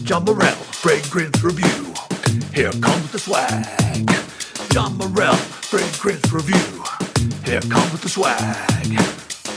John Morrell, Fragrance Review. Here comes the swag. John Morrell, Fragrance Review. Here comes the swag.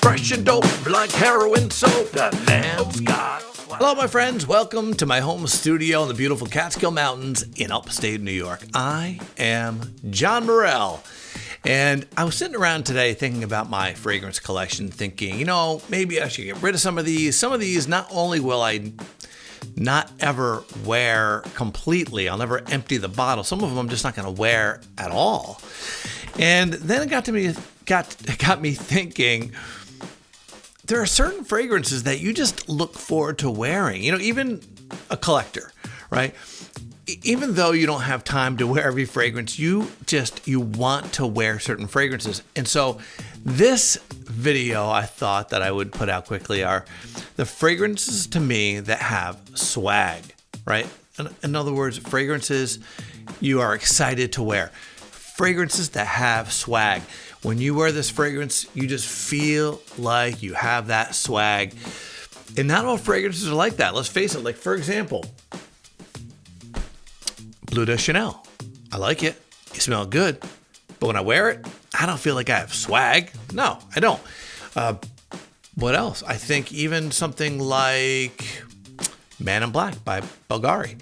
Fresh and dope like heroin soap. That man's got swag. Hello, my friends. Welcome to my home studio in the beautiful Catskill Mountains in upstate New York. I am John Morrell. And I was sitting around today thinking about my fragrance collection, thinking, maybe I should get rid of some of these. Some of these, not only will I not ever wear completely, I'll never empty the bottle. Some of them I'm just not going to wear at all. And then it got me thinking, there are certain fragrances that you just look forward to wearing. Even a collector, right? Even though you don't have time to wear every fragrance, you want to wear certain fragrances. And so this video I thought that I would put out quickly are the fragrances to me that have swag, right? In other words, fragrances you are excited to wear. Fragrances that have swag. When you wear this fragrance, you just feel like you have that swag. And not all fragrances are like that. Let's face it. Like, for example, Bleu de Chanel. I like it. It smells good. But when I wear it, I don't feel like I have swag. No, I don't. What else? I think even something like Man in Black by Bulgari.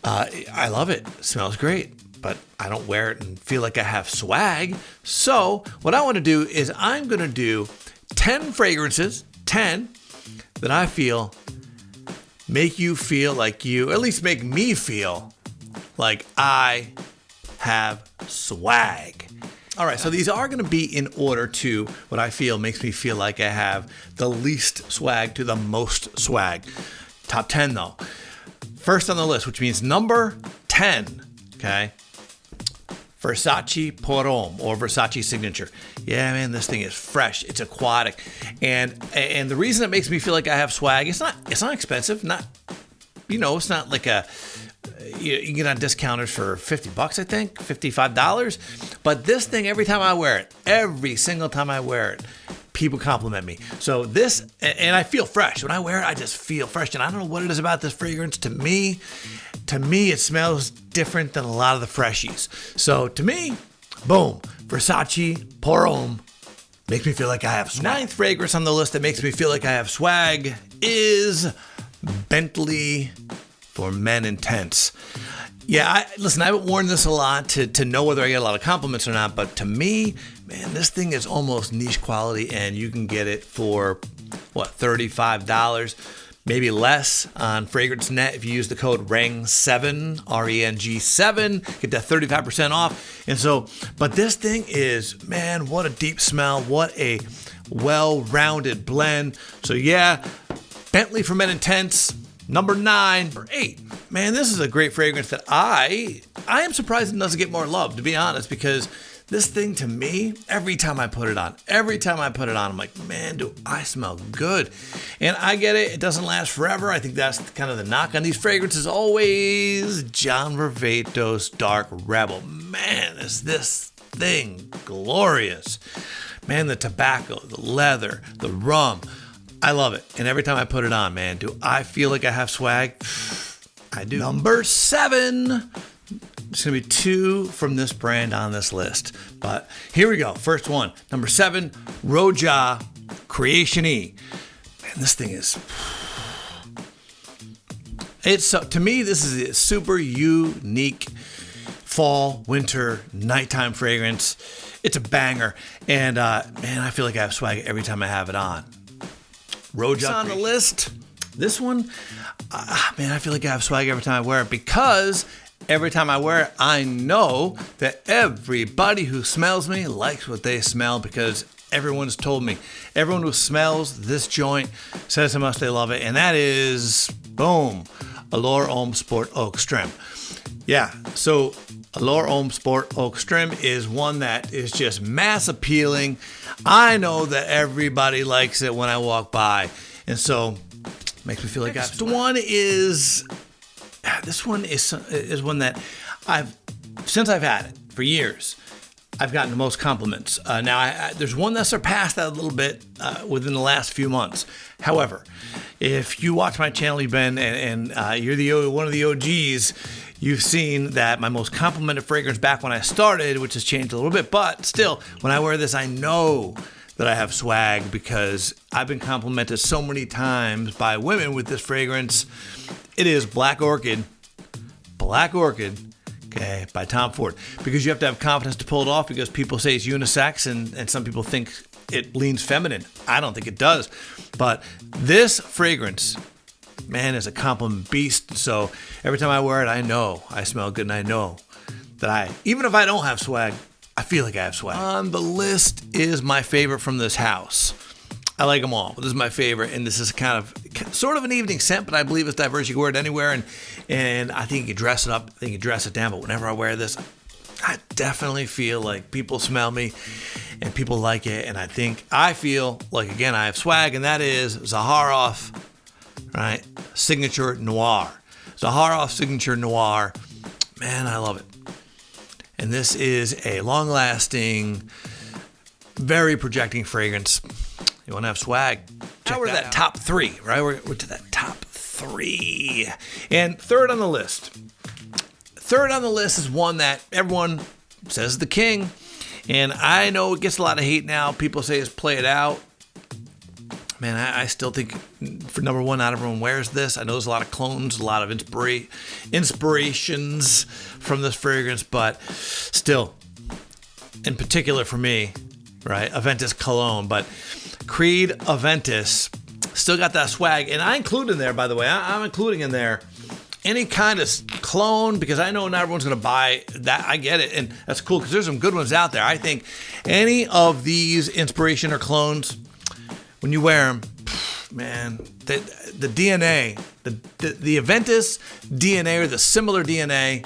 I love it. It smells great. But I don't wear it and feel like I have swag. So what I want to do is I'm going to do 10 fragrances, 10 that I feel make you feel like you, or at least make me feel like I have swag. All right, so these are going to be in order to what I feel makes me feel like I have the least swag to the most swag. Top 10 though. First on the list, which means number 10, okay? Versace Pour Homme or Versace Signature. Yeah, man, this thing is fresh. It's aquatic. And the reason it makes me feel like I have swag, it's not expensive. It's not like you can get on discounters for $50, I think, $55. But this thing, every time I wear it, every single time I wear it, people compliment me. So this, and I feel fresh. When I wear it, I just feel fresh. And I don't know what it is about this fragrance. To me, it smells different than a lot of the freshies. So to me, boom, Versace Pour Homme makes me feel like I have swag. Ninth fragrance on the list that makes me feel like I have swag is Bentley for Men Intense. Yeah, listen, I haven't worn this a lot to know whether I get a lot of compliments or not, but to me, man, this thing is almost niche quality, and you can get it for, $35, maybe less on Fragrance Net if you use the code RENG7, RENG7, get that 35% off. And so, but this thing is, man, what a deep smell, what a well-rounded blend. So yeah, Bentley for Men Intense. Number 9 or 8. Man, this is a great fragrance that I am surprised it doesn't get more love, to be honest, because this thing to me, every time I put it on, I'm like, man, do I smell good. And I get it. It doesn't last forever. I think that's kind of the knock on these fragrances. Always John Varvatos Dark Rebel. Man, is this thing glorious. Man, the tobacco, the leather, the rum. I love it. And every time I put it on, man, do I feel like I have swag? I do. Number 7. There's going to be 2 from this brand on this list. But here we go. First one. Number 7, Roja Creation E. Man, this thing is... to me, this is a super unique fall, winter, nighttime fragrance. It's a banger. And, man, I feel like I have swag every time I have it on. Roja on the list. This one, man, I feel like I have swag every time I wear it because every time I wear it, I know that everybody who smells me likes what they smell because everyone's told me. Everyone who smells this joint says how much they love it, and that is, boom, Allure Homme Sport Eau Extreme. Yeah, so Allure Homme Sport Eau Extreme is one that is just mass appealing. I know that everybody likes it when I walk by, and so makes me feel like this one is one that I've had it for years. I've gotten the most compliments. Now, there's one that surpassed that a little bit within the last few months. However, if you watch my channel, you've been, and you're one of the OGs, you've seen that my most complimented fragrance back when I started, which has changed a little bit, but still, when I wear this, I know that I have swag because I've been complimented so many times by women with this fragrance. It is Black Orchid, okay, by Tom Ford. Because you have to have confidence to pull it off because people say it's unisex and some people think it leans feminine. I don't think it does. But this fragrance, man, is a compliment beast. So every time I wear it, I know I smell good and I know that even if I don't have swag, I feel like I have swag. On the list is my favorite from this house. I like them all, but this is my favorite, and this is sort of an evening scent, but I believe it's diverse. You can wear it anywhere, and I think you can dress it up, I think you can dress it down, but whenever I wear this, I definitely feel like people smell me, and people like it, and I feel like, again, I have swag, and that is Zaharoff, right? Signature Noir. Zaharoff Signature Noir. Man, I love it. And this is a long-lasting, very projecting fragrance. You want to have swag? Now we're to that top three, right? We're to that top three. And third on the list. Third on the list is one that everyone says is the king. And I know it gets a lot of hate now. People say it's Play It Out. Man, I still think, for number one, not everyone wears this. I know there's a lot of clones, a lot of inspirations from this fragrance, but still, in particular for me, right, Aventus Cologne, but Creed Aventus still got that swag, and I include in there, by the way, I'm including in there any kind of clone, because I know not everyone's going to buy that. I get it, and that's cool, because there's some good ones out there. I think any of these inspiration or clones, when you wear them, man, the DNA, the Aventus DNA or the similar DNA,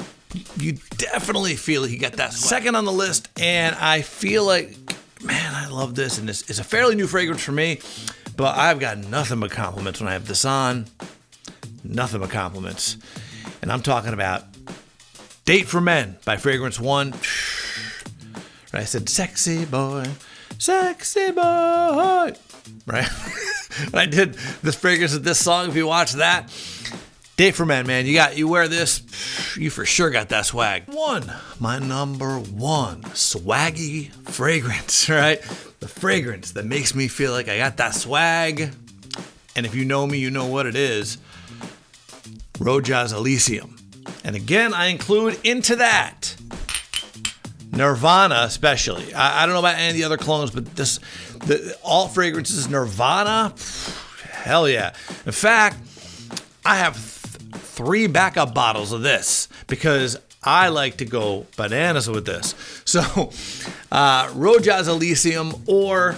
you definitely feel like you get that swag. Second on the list, and I feel like, man, I love this, and this is a fairly new fragrance for me, but I've got nothing but compliments when I have this on. Nothing but compliments. And I'm talking about Date for Men by Fragrance One. I said, sexy boy, right? When I did this fragrance of this song, if you watch that, Date for Men, man, you wear this, you for sure got that swag. My number one swaggy fragrance, right? The fragrance that makes me feel like I got that swag. And if you know me, you know what it is. Rojas Elysium. And again, I include into that Nirvana, especially. I don't know about any of the other clones, but all fragrances Nirvana, hell yeah. In fact, I have 3 backup bottles of this because I like to go bananas with this. So, Rojas Elysium or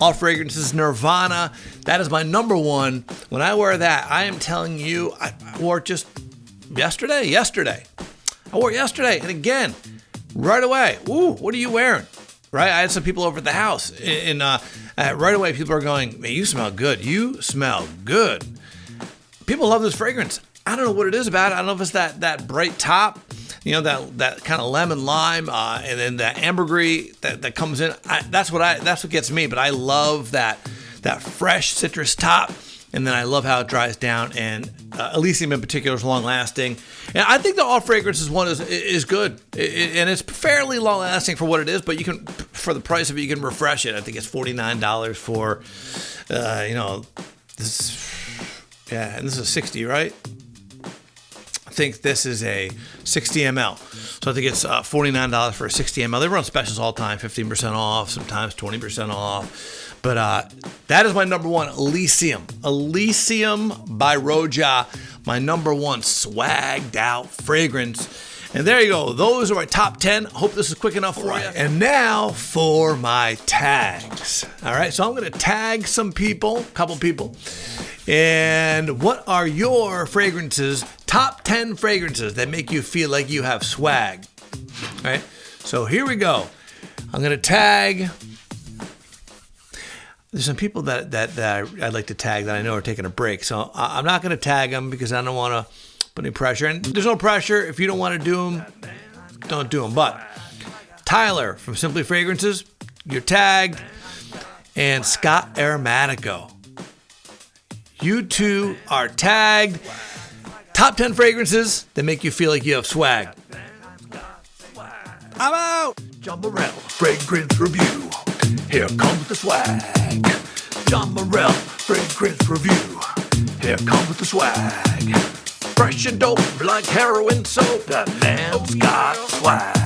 all fragrances Nirvana, that is my number one. When I wear that, I am telling you, I wore it just yesterday. I wore it yesterday, and again, right away, ooh, what are you wearing? Right? I had some people over at the house, and right away, people are going, man, you smell good. You smell good. People love this fragrance. I don't know what it is about it. I don't know if it's that bright top, that kind of lemon lime, and then that ambergris that comes in. That's what gets me. But I love that fresh citrus top, and then I love how it dries down. And Elysium in particular is long lasting. And I think the all fragrances one is good, and it's fairly long lasting for what it is. But you can, for the price of it, you can refresh it. I think it's $49 for, this. Yeah, and this is 60, right? I think this is a 60 ml. So I think it's $49 for a 60 ml. They run specials all the time, 15% off, sometimes 20% off. But that is my number one, Elysium. Elysium by Roja, my number one swagged out fragrance. And there you go. Those are my top 10. Hope this is quick enough for you. And now for my tags. All right, so I'm going to tag some people, a couple people. And what are your fragrances, top 10 fragrances that make you feel like you have swag? All right, so here we go. I'm going to tag. There's some people that I'd like to tag that I know are taking a break. So I'm not going to tag them because I don't want to put any pressure. And there's no pressure. If you don't want to do them, don't do them. But Tyler from Simply Fragrances, you're tagged. And Scott Aromatico. You two are tagged. Top 10 fragrances that make you feel like you have swag. I'm out. John Morel, Fragrance Review. Here comes the swag. John Morel, Fragrance Review. Here comes the swag. Fresh and dope like heroin soap. That man's got swag.